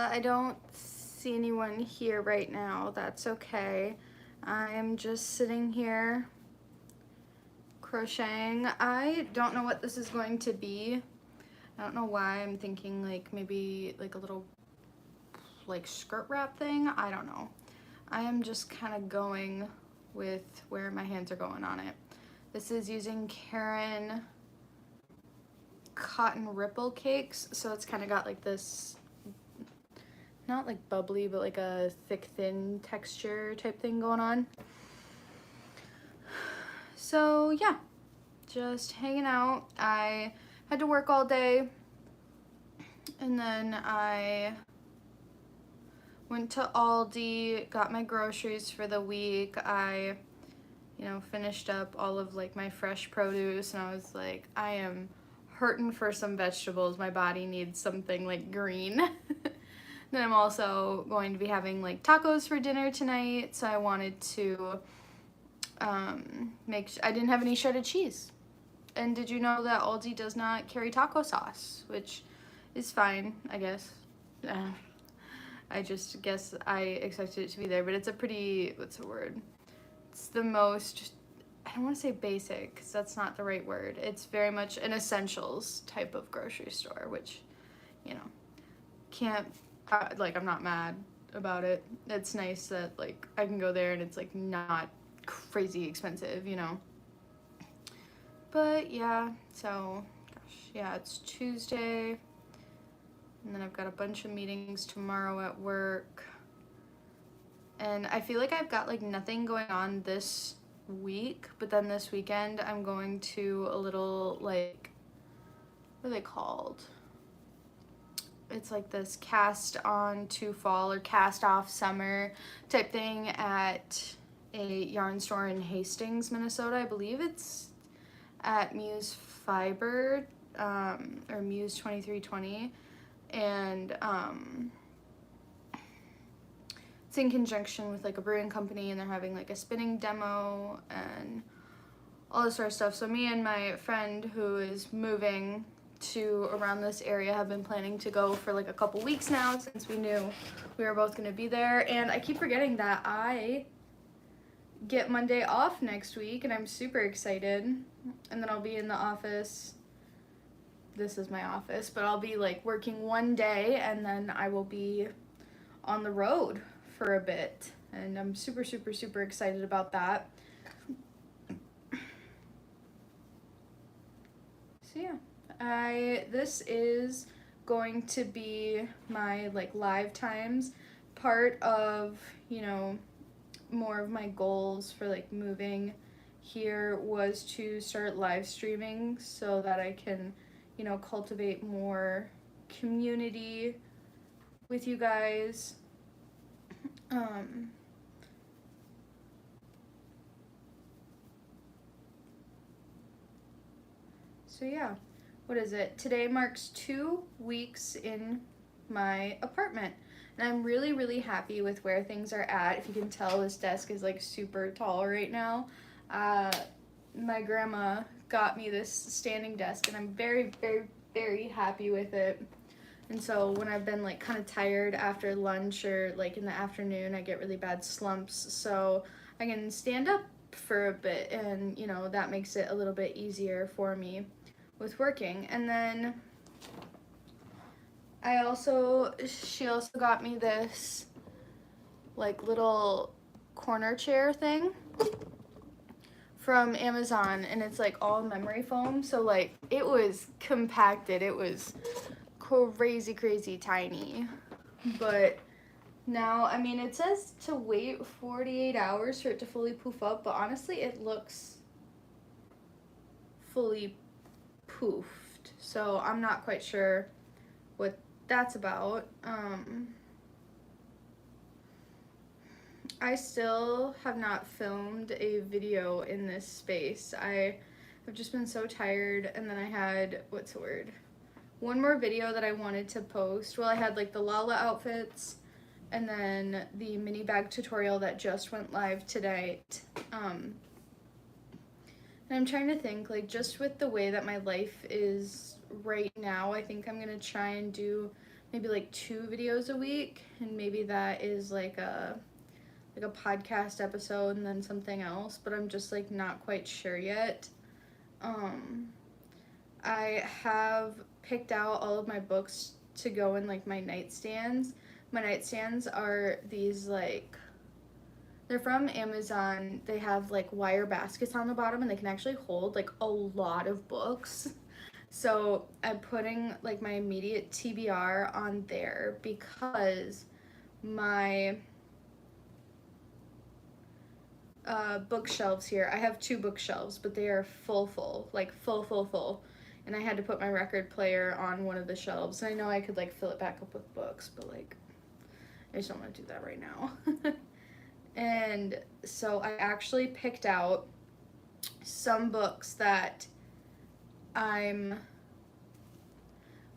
I don't see anyone here right now. That's okay. I'm just sitting here crocheting. I don't know what this is going to be. I don't know why I'm thinking like maybe like a little like skirt wrap thing. I don't know. I am just kind of going with where my hands are going on it. This is using Karen cotton ripple cakes, so it's kind of got like this, not like bubbly, but like a thick thin texture type thing going on. So yeah, just hanging out. I had to work all day, and then I went to Aldi, got my groceries for the week. I finished up all of like my fresh produce, and I was like, I am hurting for some vegetables. My body needs something like green. Then I'm also going to be having like tacos for dinner tonight, so I wanted to I didn't have any shredded cheese. And did you know that Aldi does not carry taco sauce, which is fine, I guess. I just guess I expected it to be there, but it's a pretty, what's the word? It's the most, I don't want to say basic, because that's not the right word. It's very much an essentials type of grocery store, which, can't, like, I'm not mad about it. It's nice that, like, I can go there and it's, like, not crazy expensive, But, yeah, so, gosh, yeah, it's Tuesday, and then I've got a bunch of meetings tomorrow at work. And I feel like I've got like nothing going on this week, but then this weekend I'm going to a little like, what are they called? It's like this cast on to fall or cast off summer type thing at a yarn store in Hastings, Minnesota. I believe it's at Muse Fiber, or Muse 2320. And it's in conjunction with like a brewing company, and they're having like a spinning demo and all this sort of stuff. So me and my friend who is moving to around this area have been planning to go for like a couple weeks now, since we knew we were both going to be there. And I keep forgetting that I get Monday off next week, and I'm super excited. And then I'll be in the office. This is my office, but I'll be like working one day, and then I will be on the road for a bit, and I'm super excited about that. So yeah, this is going to be my like live times. Part of more of my goals for like moving here was to start live streaming so that I can cultivate more community with you guys. So yeah, what is it? Today marks 2 weeks in my apartment, and I'm really happy with where things are at. If you can tell, this desk is like super tall right now. My grandma got me this standing desk, and I'm very happy with it. And so when I've been like kind of tired after lunch or like in the afternoon, I get really bad slumps, so I can stand up for a bit, and that makes it a little bit easier for me with working. And then she also got me this like little corner chair thing from Amazon, and it's like all memory foam, so like it was compacted, it was crazy tiny. But now, I mean, it says to wait 48 hours for it to fully poof up, but honestly it looks fully poofed, so I'm not quite sure what that's about. I still have not filmed a video in this space. I have just been so tired, and then I had, what's the word? One more video that I wanted to post. Well, I had like the Lala outfits, and then the mini bag tutorial that just went live today. And I'm trying to think, like, just with the way that my life is right now, I think I'm gonna try and do maybe like 2 videos a week, and maybe that is like a podcast episode and then something else, but I'm just like not quite sure yet. I have picked out all of my books to go in like my nightstands. My nightstands are these like, they're from Amazon. They have like wire baskets on the bottom and they can actually hold like a lot of books. So I'm putting like my immediate TBR on there because my bookshelves here, I have 2 bookshelves, but they are full, like full. And I had to put my record player on one of the shelves. And I know I could like fill it back up with books, but like I just don't want to do that right now. And so I actually picked out some books that I'm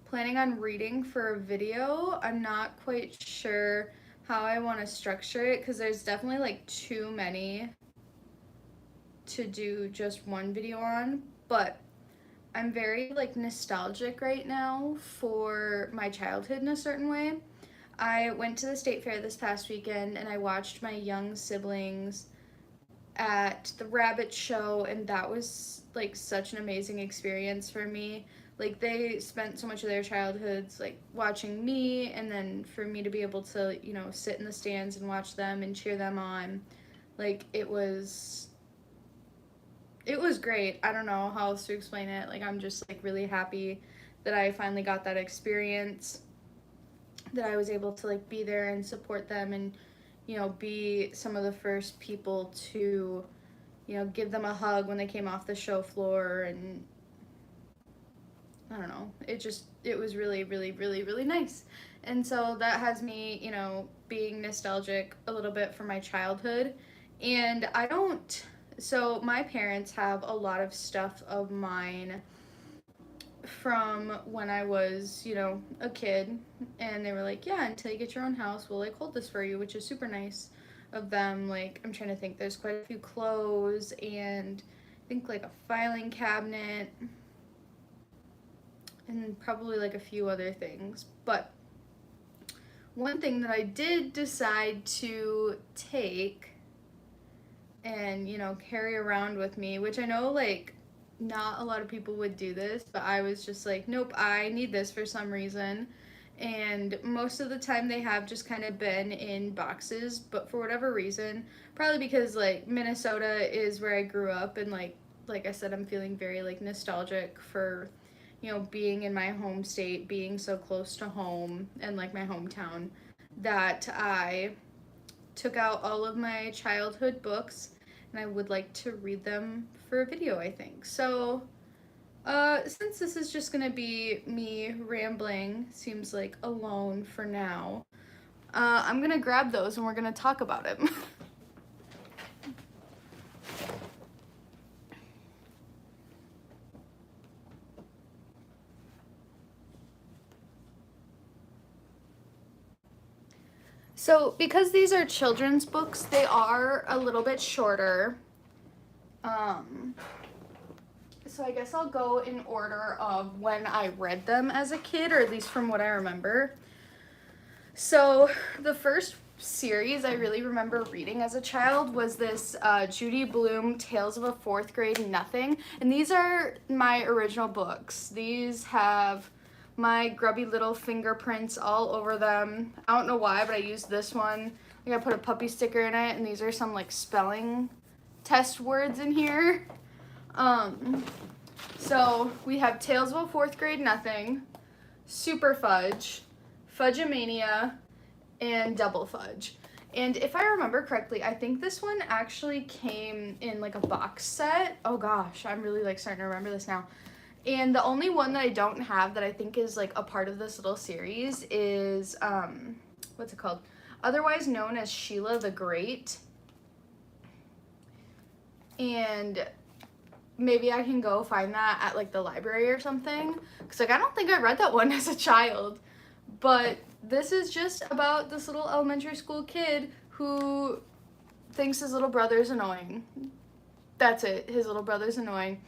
planning on reading for a video. I'm not quite sure how I want to structure it because there's definitely like too many to do just one video on, but I'm very like nostalgic right now for my childhood in a certain way. I went to the state fair this past weekend and I watched my young siblings at the rabbit show, and that was like such an amazing experience for me. Like they spent so much of their childhoods like watching me, and then for me to be able to, you know, sit in the stands and watch them and cheer them on, like it was great. I don't know how else to explain it. Like I'm just like really happy that I finally got that experience, that I was able to like be there and support them and, you know, be some of the first people to, you know, give them a hug when they came off the show floor. And I don't know, it was really nice. And so that has me, you know, being nostalgic a little bit for my childhood. And so my parents have a lot of stuff of mine from when I was, you know, a kid, and they were like, yeah, until you get your own house, we'll like hold this for you, which is super nice of them. Like I'm trying to think, there's quite a few clothes and I think like a filing cabinet and probably like a few other things. But one thing that I did decide to take and, you know, carry around with me, which I know like not a lot of people would do this, but I was just like, nope, I need this for some reason. And most of the time they have just kind of been in boxes, but for whatever reason, probably because like Minnesota is where I grew up, and like I said, I'm feeling very like nostalgic for, you know, being in my home state, being so close to home and like my hometown, that I took out all of my childhood books and I would like to read them for a video, I think. So since this is just gonna be me rambling, seems like alone for now, I'm gonna grab those and we're gonna talk about it. So because these are children's books, they are a little bit shorter. So I guess I'll go in order of when I read them as a kid, or at least from what I remember. So the first series I really remember reading as a child was this Judy Blume Tales of a Fourth Grade Nothing. And these are my original books. These have my grubby little fingerprints all over them. I don't know why, but I used this one. Like I put a puppy sticker in it, and these are some like spelling test words in here. So we have Tales of a Fourth Grade Nothing, Super Fudge, Fudge-A-Mania, and Double Fudge. And if I remember correctly, I think this one actually came in like a box set. Oh gosh, I'm really like starting to remember this now. And the only one that I don't have that I think is like a part of this little series is, what's it called? Otherwise known as Sheila the Great. And maybe I can go find that at like the library or something, because like I don't think I read that one as a child. But this is just about this little elementary school kid who thinks his little brother's annoying. That's it, his little brother's annoying.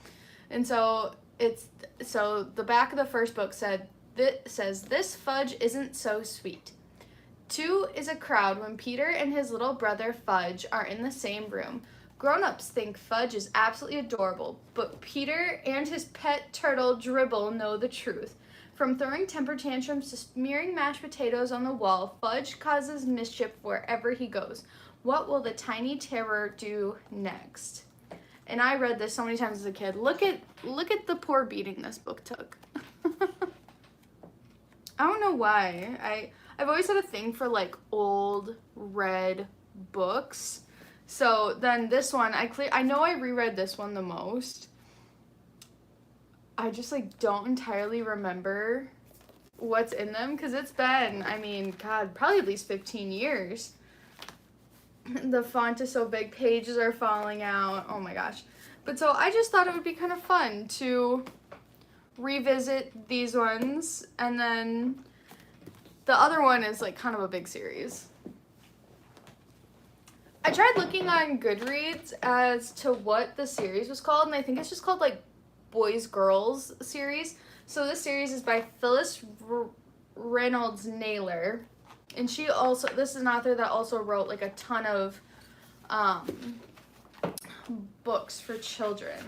And so the back of the first book said, this fudge isn't so sweet. Two is a crowd when Peter and his little brother Fudge are in the same room. Grown-ups think Fudge is absolutely adorable, but Peter and his pet turtle Dribble know the truth. From throwing temper tantrums to smearing mashed potatoes on the wall, Fudge causes mischief wherever he goes. What will the tiny terror do next? And I read this so many times as a kid. Look at the poor beating this book took. I don't know why. I've always had a thing for like old red books. So then this one, I know I reread this one the most. I just like don't entirely remember what's in them because it's been, I mean, God, probably at least 15 years. The font is so big, pages are falling out. Oh my gosh. But so I just thought it would be kind of fun to revisit these ones, and then the other one is like kind of a big series. I tried looking on Goodreads as to what the series was called, and I think it's just called like Boys Girls series. So this series is by Phyllis Reynolds Naylor, and this is an author that also wrote like a ton of books for children.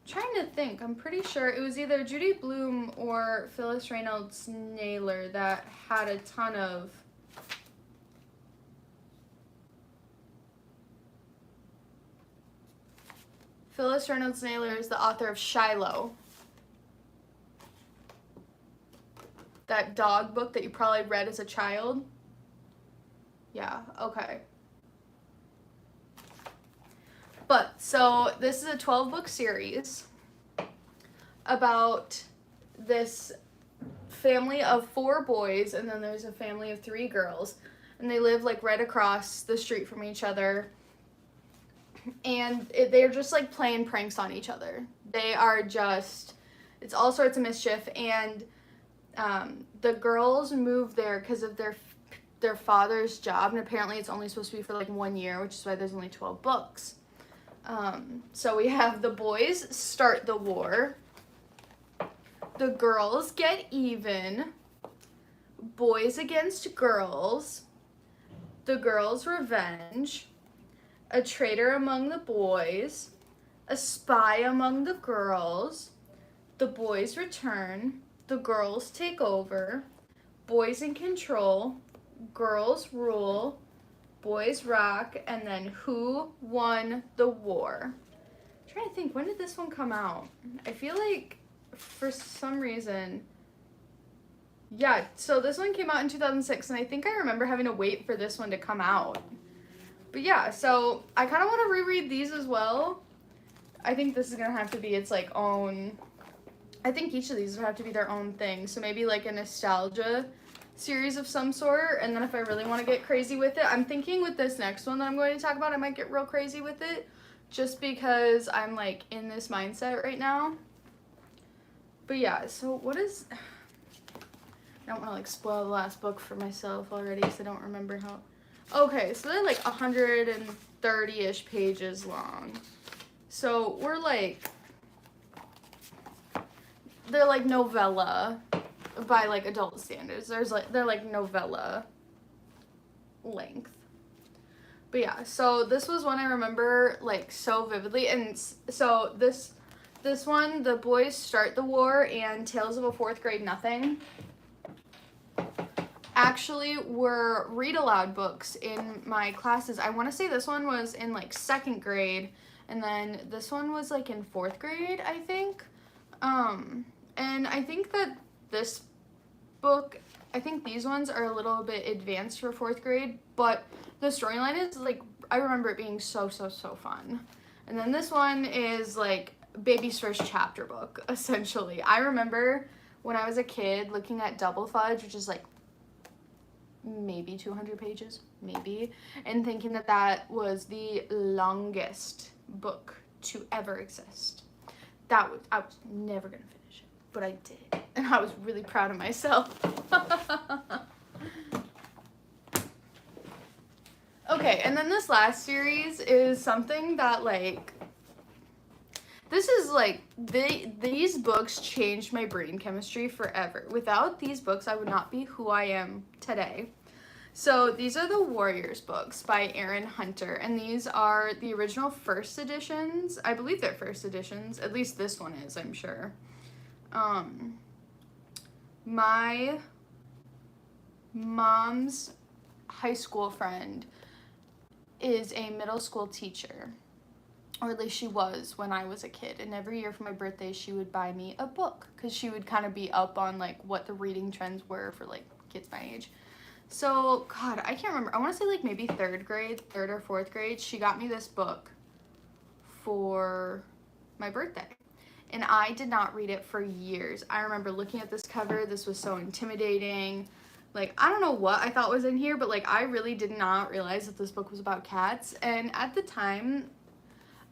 Trying to think, I'm pretty sure it was either Judy Blume or Phyllis Reynolds Naylor that had a ton of Phyllis Reynolds Naylor is the author of Shiloh. That dog book that you probably read as a child. Yeah, okay. But, so, this is a 12-book series about this family of 4 boys, and then there's a family of 3 girls. And they live, like, right across the street from each other. And they're just, like, playing pranks on each other. They are just, it's all sorts of mischief. And the girls move there because of their father's job. And apparently it's only supposed to be for, like, 1 year, which is why there's only 12 books. So we have the boys start the war, the girls get even, boys against girls, the girls' revenge, a traitor among the boys, a spy among the girls, the boys return, the girls take over, boys in control, girls rule, boys rock, and then who won the war? I'm trying to think, when did this one come out? I feel like for some reason, yeah, so this one came out in 2006, and I think I remember having to wait for this one to come out. But yeah, so I kind of want to reread these as well. I think this is going to have to be its like own, I think each of these would have to be their own thing. So maybe like a nostalgia series of some sort, and then if I really want to get crazy with it, I'm thinking with this next one that I'm going to talk about, I might get real crazy with it, just because I'm like in this mindset right now. But yeah, so what is, I don't want to like spoil the last book for myself already because I don't remember how, okay, so they're like 130-ish pages long. So we're like, they're like novella by like adult standards. They're like novella length. But yeah, so this was one I remember like so vividly, and so this one, the boys start the war and Tales of a Fourth Grade Nothing actually were read aloud books in my classes. I want to say this one was in like 2nd grade, and then this one was like in 4th grade, I think. And I think that this book, I think these ones are a little bit advanced for 4th grade, but the storyline is like, I remember it being so fun. And then this one is like baby's first chapter book, essentially. I remember when I was a kid looking at Double Fudge, which is like maybe 200 pages, maybe, and thinking that that was the longest book to ever exist. I was never gonna finish it, but I did, and I was really proud of myself. Okay, and then this last series is something that like, this is like, these books changed my brain chemistry forever. Without these books, I would not be who I am today. So these are the Warriors books by Erin Hunter, and these are the original first editions. I believe they're first editions. At least this one is, I'm sure. My mom's high school friend is a middle school teacher, or at least she was when I was a kid, and every year for my birthday she would buy me a book because she would kind of be up on like what the reading trends were for like kids my age. So God, I can't remember, I want to say like maybe third or fourth grade, she got me this book for my birthday, and I did not read it for years. I remember looking at this cover, this was so intimidating. Like, I don't know what I thought was in here, but like I really did not realize that this book was about cats. And at the time,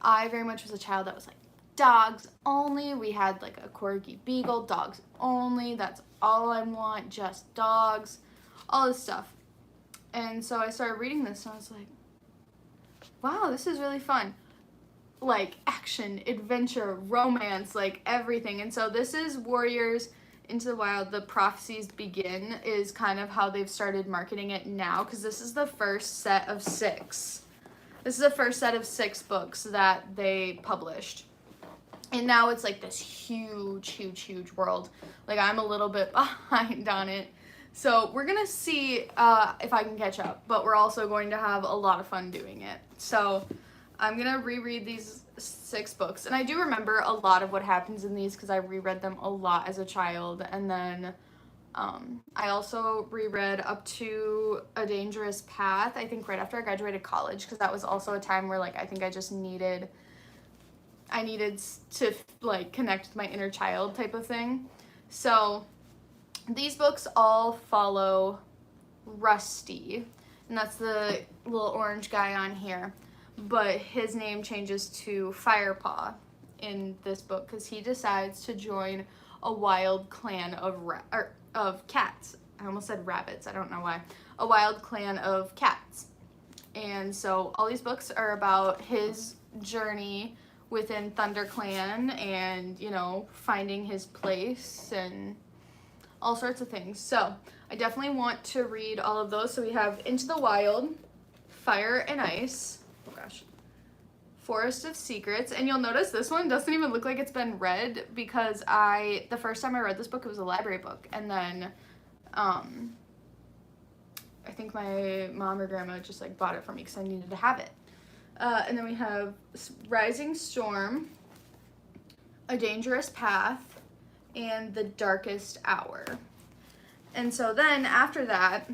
I very much was a child that was like, dogs only. We had like a corgi beagle, dogs only. That's all I want, just dogs, all this stuff. And so I started reading this and I was like, wow, this is really fun. Like action, adventure, romance, like everything. And so this is Warriors Into the Wild, The Prophecies Begin is kind of how they've started marketing it now, because this is the first set of 6. This is the first set of 6 books that they published. And now it's like this huge world. Like I'm a little bit behind on it. So we're going to see if I can catch up, but we're also going to have a lot of fun doing it. So I'm going to reread these 6 books. And I do remember a lot of what happens in these because I reread them a lot as a child. And then I also reread up to A Dangerous Path, I think right after I graduated college, because that was also a time where like I think I just needed to like connect with my inner child type of thing. So these books all follow Rusty, and that's the little orange guy on here, but his name changes to Firepaw in this book because he decides to join a wild clan of cats. I almost said rabbits, I don't know why. A wild clan of cats. And so all these books are about his journey within ThunderClan and, you know, finding his place and all sorts of things. So I definitely want to read all of those. So we have Into the Wild, Fire and Ice, oh gosh, Forest of Secrets, and you'll notice this one doesn't even look like it's been read because the first time I read this book, it was a library book, and then I think my mom or grandma just like bought it for me because I needed to have it. And then we have Rising Storm, A Dangerous Path, and The Darkest Hour. And so then after that,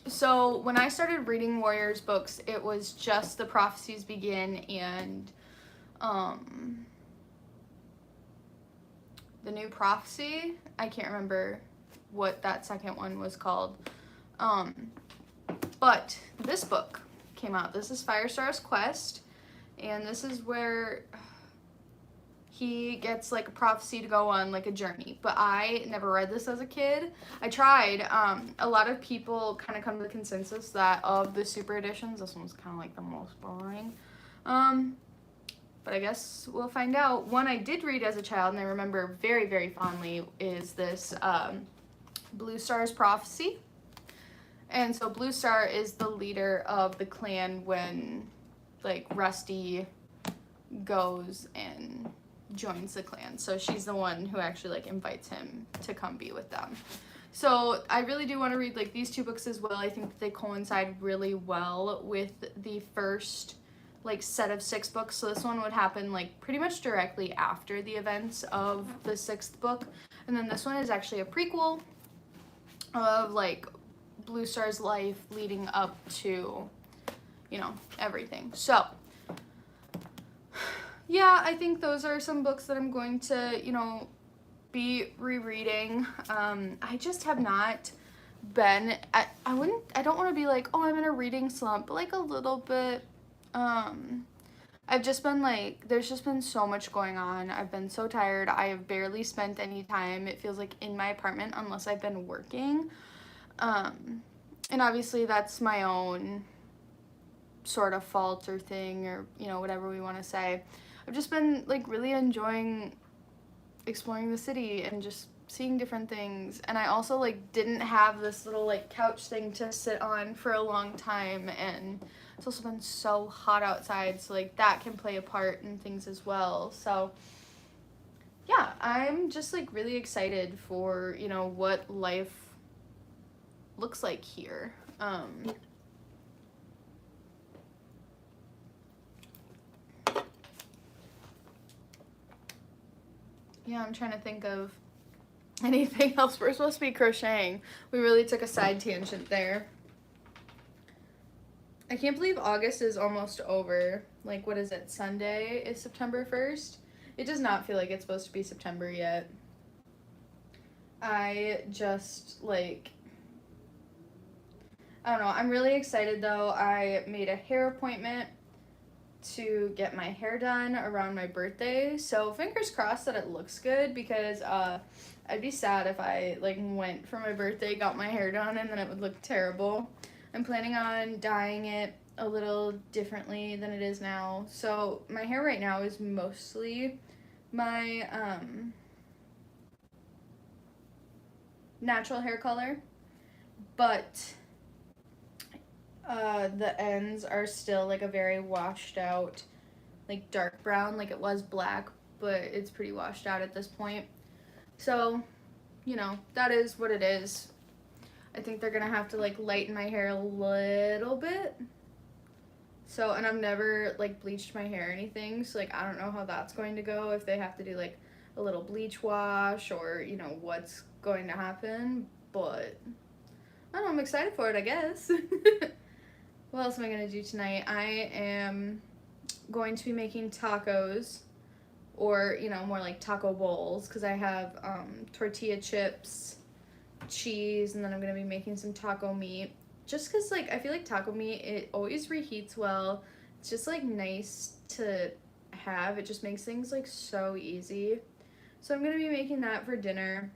so when I started reading Warriors books, it was just The Prophecies Begin and The New Prophecy. I can't remember what that second one was called. But this book came out. This is Firestar's Quest, and this is where he gets like a prophecy to go on like a journey. But I never read this as a kid. I tried. A lot of people kind of come to the consensus that of the super editions, this one's kind of like the most boring. But I guess we'll find out. One I did read as a child and I remember very, very fondly is this Blue Star's Prophecy. And so Blue Star is the leader of the clan when like Rusty goes and joins the clan. So she's the one who actually like invites him to come be with them. So I really do want to read like these 2 books as well. I think they coincide really well with the first like set of 6 books. So this one would happen like pretty much directly after the events of the 6th book. And then this one is actually a prequel of like Blue Star's life leading up to, you know, everything. So yeah, I think those are some books that I'm going to, you know, be rereading. I just have not been, I don't want to be like, oh, I'm in a reading slump, but like a little bit. I've just been like, there's just been so much going on. I've been so tired. I have barely spent any time, it feels like, in my apartment unless I've been working. And obviously that's my own sort of fault or thing, or, you know, whatever we want to say. I've just been like really enjoying exploring the city and just seeing different things. And I also like didn't have this little like couch thing to sit on for a long time, and it's also been so hot outside, so like that can play a part in things as well. So yeah, I'm just like really excited for, you know, what life looks like here. Yeah, I'm trying to think of anything else. We're supposed to be crocheting. We really took a side tangent there. I can't believe August is almost over. Like, what is it? Sunday is September 1st? It does not feel like it's supposed to be September yet. I just, like, I don't know. I'm really excited, though. I made a hair appointment to get my hair done around my birthday, so fingers crossed that it looks good, because I'd be sad if I like went for my birthday, got my hair done, and then it would look terrible. I'm planning on dyeing it a little differently than it is now. So my hair right now is mostly my natural hair color, but the ends are still like a very washed out, like dark brown. Like, it was black, but it's pretty washed out at this point. So, you know, that is what it is. I think they're gonna have to like lighten my hair a little bit. So, and I've never like bleached my hair or anything, so like I don't know how that's going to go, if they have to do like a little bleach wash, or, you know, what's going to happen. But I don't know, I'm excited for it, I guess. What else am I gonna do tonight? I am going to be making tacos, or, you know, more like taco bowls, because I have tortilla chips, cheese, and then I'm gonna be making some taco meat. Just because, like, I feel like taco meat, it always reheats well. It's just like nice to have. It just makes things like so easy. So I'm gonna be making that for dinner.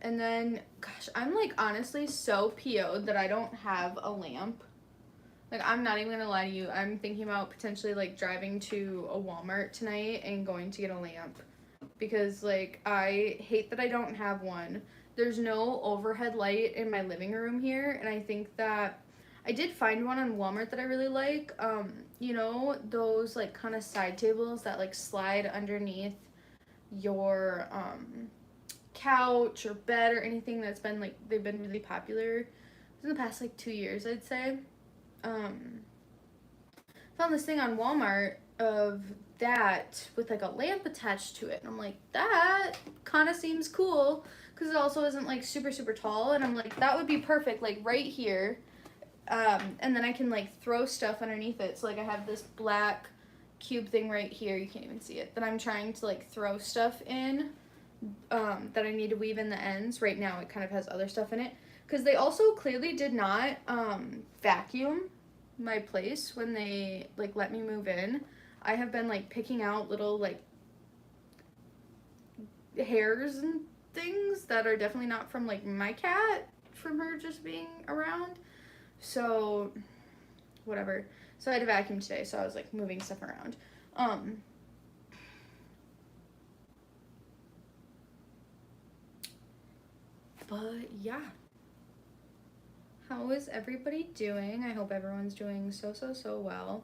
And then, gosh, I'm like honestly so PO'd that I don't have a lamp. Like, I'm not even gonna lie to you. I'm thinking about potentially like driving to a Walmart tonight and going to get a lamp, because like I hate that I don't have one. There's no overhead light in my living room here, and I think that I did find one on Walmart that I really like. You know, those like kind of side tables that like slide underneath your couch or bed or anything, that's been like, they've been really popular in the past like 2 years, I'd say. Found this thing on Walmart of that with like a lamp attached to it, and I'm like, that kind of seems cool, because it also isn't like super super tall, and I'm like, that would be perfect like right here. And then I can like throw stuff underneath it. So like I have this black cube thing right here, you can't even see it, that I'm trying to like throw stuff in, that I need to weave in the ends. Right now it kind of has other stuff in it, because they also clearly did not vacuum my place when they like let me move in. I have been like picking out little like hairs and things that are definitely not from like my cat, from her just being around. So whatever. So I had to vacuum today, so I was like moving stuff around. But yeah. How is everybody doing? I hope everyone's doing so well.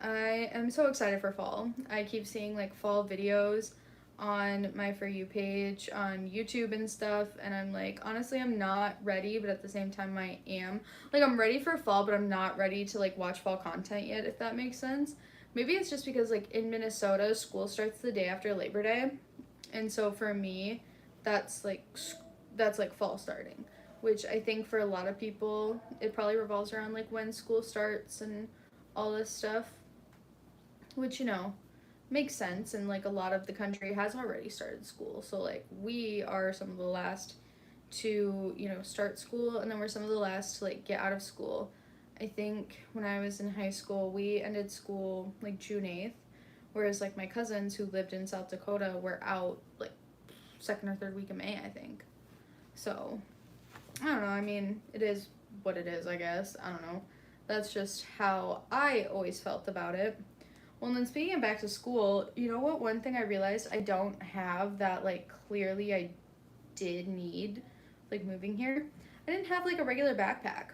I am so excited for fall. I keep seeing like fall videos on my For You page on YouTube and stuff, and I'm like, honestly, I'm not ready, but at the same time I am. Like, I'm ready for fall, but I'm not ready to like watch fall content yet, if that makes sense. Maybe it's just because like in Minnesota, school starts the day after Labor Day, and so for me, that's like fall starting, which I think for a lot of people, it probably revolves around like when school starts and all this stuff, which, you know, makes sense. And like a lot of the country has already started school, so like we are some of the last to, you know, start school, and then we're some of the last to like get out of school. I think when I was in high school, we ended school like June 8th, whereas like my cousins who lived in South Dakota were out like second or third week of May, I think. So I don't know, I mean, it is what it is, I guess. I don't know. That's just how I always felt about it. Well, and then speaking of back to school, you know what? One thing I realized I don't have that, like, clearly I did need, like, moving here. I didn't have, like, a regular backpack.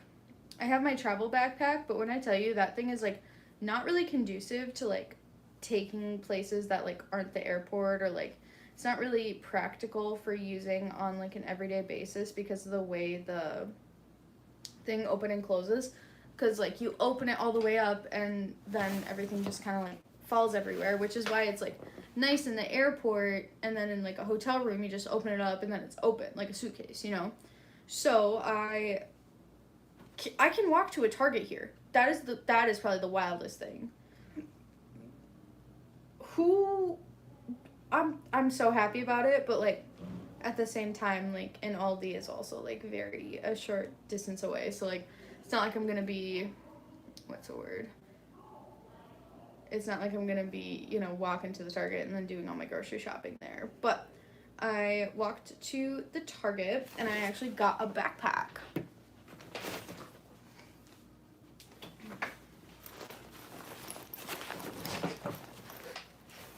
I have my travel backpack, but when I tell you that thing is, like, not really conducive to, like, taking places that, like, aren't the airport, or, like, it's not really practical for using on, like, an everyday basis because of the way the thing open and closes. Because, like, you open it all the way up and then everything just kind of, like, falls everywhere, which is why it's, like, nice in the airport, and then in, like, a hotel room, you just open it up and then it's open, like a suitcase, you know? So, I can walk to a Target here. That is probably the wildest thing. I'm so happy about it, but, like, at the same time, like, an Aldi is also, like, a short distance away, so, like, it's not like I'm gonna be, what's the word? It's not like I'm gonna be, you know, walking to the Target and then doing all my grocery shopping there. But I walked to the Target and I actually got a backpack.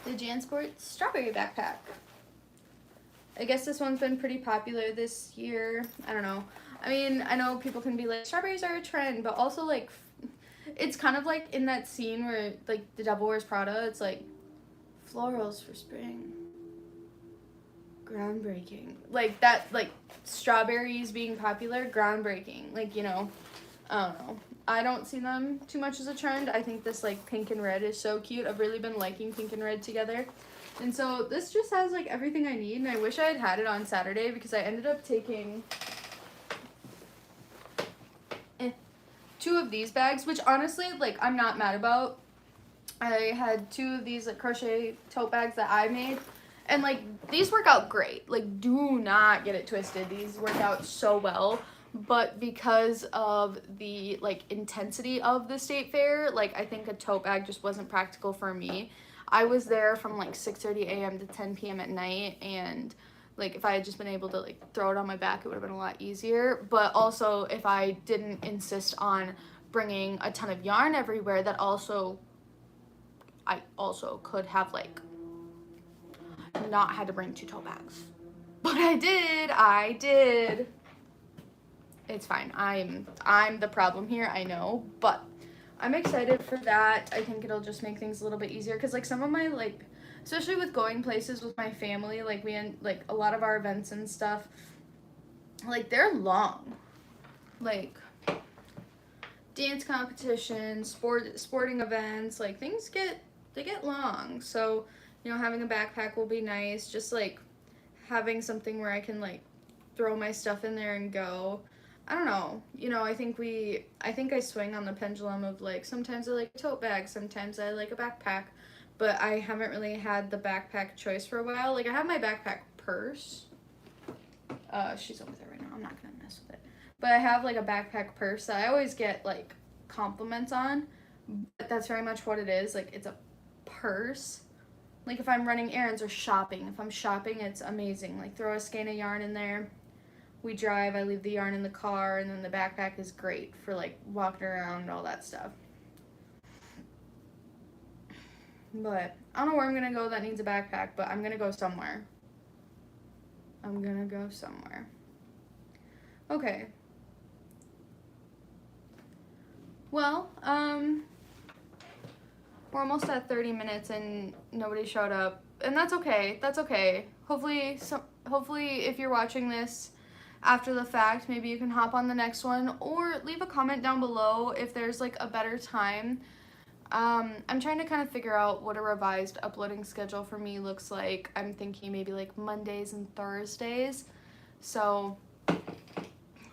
The JanSport strawberry backpack. I guess this one's been pretty popular this year. I don't know. I mean, I know people can be like, strawberries are a trend, but also, like, it's kind of like in that scene where, like, The Devil Wears Prada, it's like, florals for spring. Groundbreaking. Like, that, like, strawberries being popular, groundbreaking. Like, you know, I don't know. I don't see them too much as a trend. I think this, like, pink and red is so cute. I've really been liking pink and red together. And so this just has, like, everything I need, and I wish I had had it on Saturday because I ended up taking 2 of these bags, which honestly, like, I'm not mad about. I had 2 of these, like, crochet tote bags that I made, and, like, these work out great. Like, do not get it twisted. These work out so well, but because of the, like, intensity of the state fair, like, I think a tote bag just wasn't practical for me. I was there from, like, 6:30 a.m. to 10 p.m. at night, and, like, if I had just been able to, like, throw it on my back, it would have been a lot easier. But also, if I didn't insist on bringing a ton of yarn everywhere, I also could have, like, not had to bring 2 tote bags. But I did. It's fine. I'm the problem here, I know, but I'm excited for that. I think it'll just make things a little bit easier, because, like, some of my, like, especially with going places with my family, like, like, a lot of our events and stuff, like, they're long. Like, dance competitions, sporting events, like, they get long. So, you know, having a backpack will be nice. Just, like, having something where I can, like, throw my stuff in there and go. I don't know. You know, I think I swing on the pendulum of, like, sometimes I like a tote bag, sometimes I like a backpack, but I haven't really had the backpack choice for a while. Like, I have my backpack purse. She's over there right now. I'm not gonna mess with it. But I have, like, a backpack purse that I always get, like, compliments on, but that's very much what it is. Like, it's a purse. Like, if I'm running errands or shopping, if I'm shopping, it's amazing. Like, throw a skein of yarn in there. We drive, I leave the yarn in the car, and then the backpack is great for, like, walking around and all that stuff. But I don't know where I'm gonna go that needs a backpack, but I'm gonna go somewhere. Okay. Well, we're almost at 30 minutes and nobody showed up, and that's okay. Hopefully if you're watching this after the fact, maybe you can hop on the next one, or leave a comment down below if there's, like, a better time. I'm trying to kind of figure out what a revised uploading schedule for me looks like. I'm thinking maybe, like, Mondays and Thursdays. So,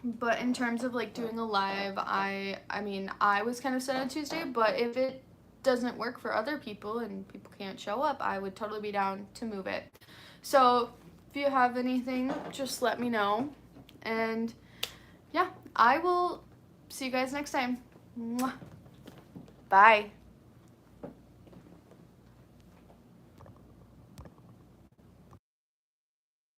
but in terms of, like, doing a live, I mean, I was kind of set on Tuesday, but if it doesn't work for other people and people can't show up, I would totally be down to move it. So if you have anything, just let me know. And yeah, I will see you guys next time. Mwah. Bye.